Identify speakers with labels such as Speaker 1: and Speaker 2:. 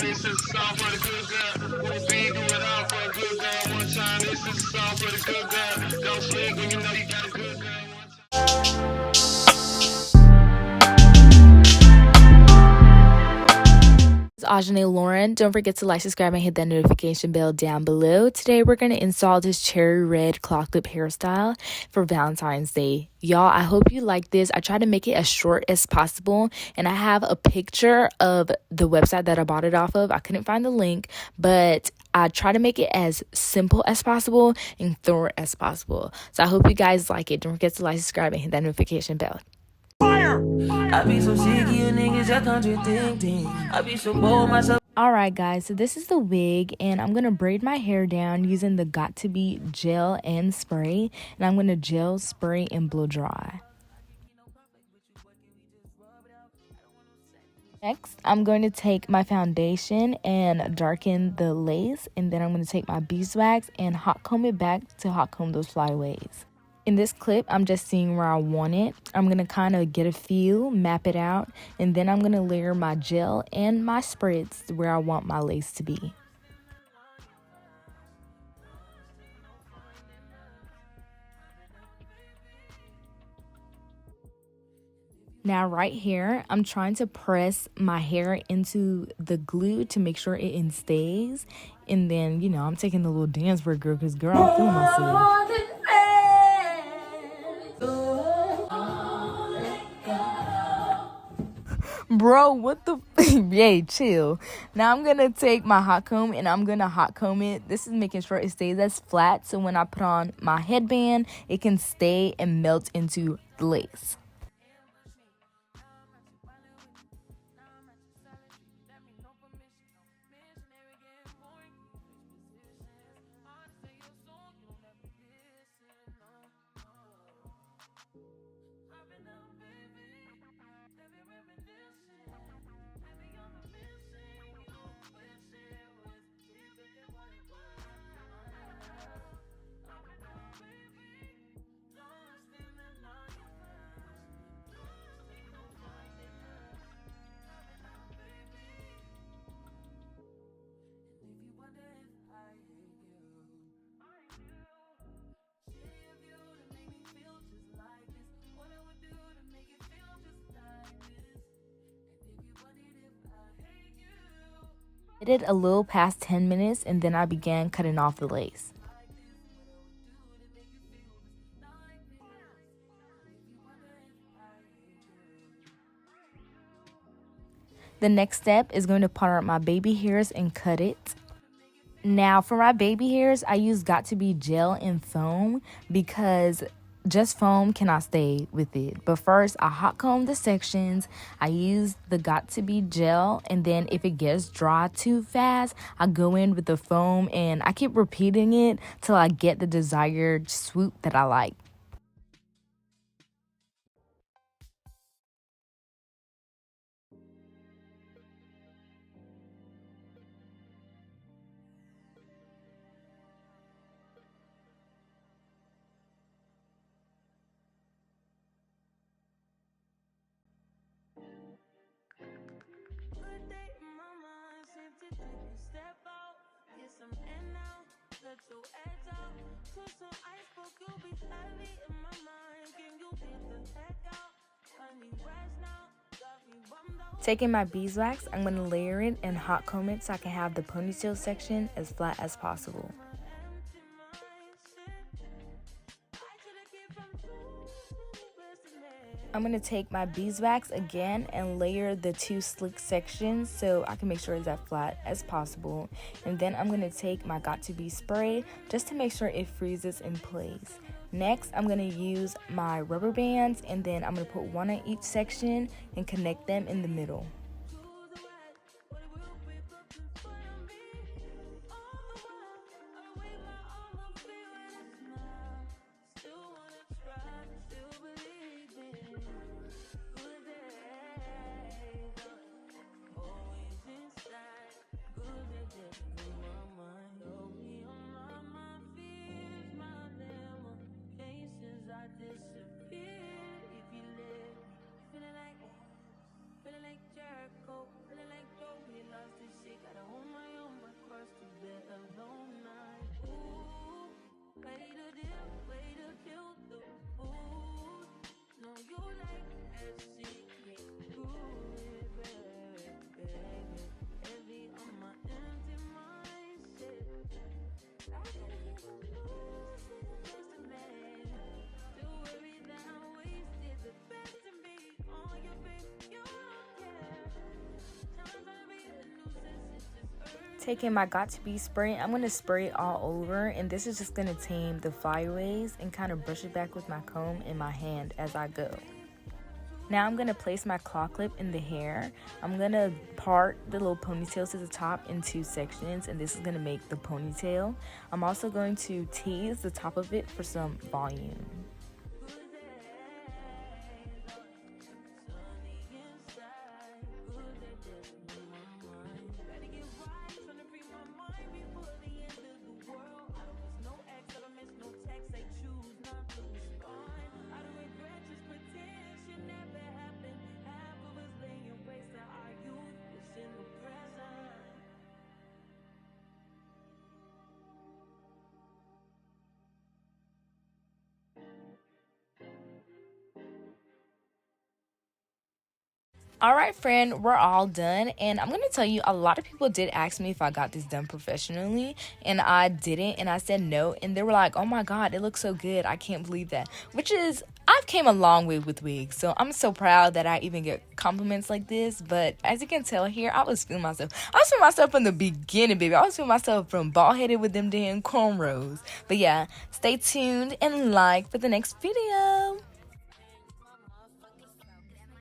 Speaker 1: This is a song for the good girl. Won't be do it all for a good girl. One time, this is a song for the good girl. Don't sleep when you know you got a good girl.
Speaker 2: Ajane Lauren. Don't forget to like, subscribe, and hit that notification bell down below. Today we're going to install this cherry red claw clip hairstyle for Valentine's Day. Y'all, I hope you like this. I try to make it as short as possible, and I have a picture of the website that I bought it off of. I couldn't find the link, but I try to make it as simple as possible and thorough as possible. So I hope you guys like it. Don't forget to like, subscribe, and hit that notification bell. I be so sick of you niggas that contradicting. I be so bold myself. Alright guys, so this is the wig, and I'm going to braid my hair down using the Got To Be gel and spray, and I'm going to gel, spray, and blow dry. Next, I'm going to take my foundation and darken the lace, and then I'm going to take my beeswax and hot comb it back to hot comb those flyaways. In this clip, I'm just seeing where I want it. I'm going to kind of get a feel, map it out, and then I'm going to layer my gel and my spritz where I want my lace to be. Now right here, I'm trying to press my hair into the glue to make sure it stays. And then, you know, I'm taking the little dance for a girl because, girl, I'm feeling myself. Bro, what the yay, chill. Now I'm gonna take my hot comb and I'm gonna hot comb it. This is making sure it stays as flat, so when I put on my headband, it can stay and melt into the lace. I did a little past 10 minutes and then I began cutting off the lace. The next step is going to part out my baby hairs and cut it. Now for my baby hairs, I use Got To Be gel and foam because just foam cannot stay with it. But first, I hot comb the sections. I use the Got To Be gel, and then if it gets dry too fast, I go in with the foam and I keep repeating it till I get the desired swoop that I like. Taking my beeswax, I'm going to layer it and hot comb it so I can have the ponytail section as flat as possible. I'm going to take my beeswax again and layer the two slick sections so I can make sure it's as flat as possible. And then I'm going to take my Got To Be spray just to make sure it freezes in place. Next, I'm going to use my rubber bands, and then I'm going to put one on each section and connect them in the middle. taking my got to be spray. I'm going to spray it all over, and this is just going to tame the flyaways and kind of brush it back with my comb in my hand as I go. Now I'm going to place my claw clip in the hair. I'm going to part the little ponytails to the top in 2 sections, and this is going to make the ponytail. I'm also going to tease the top of it for some volume. All right, friend, we're all done, and I'm gonna tell you, a lot of people did ask me if I got this done professionally, and I didn't, and I said no, and they were like, oh my god, it looks so good, I can't believe that. Which is, I've came a long way with wigs, so I'm so proud that I even get compliments like this. But as you can tell here, I was feeling myself from the beginning, baby. I was feeling myself from bald headed with them damn cornrows. But yeah, stay tuned and like for the next video.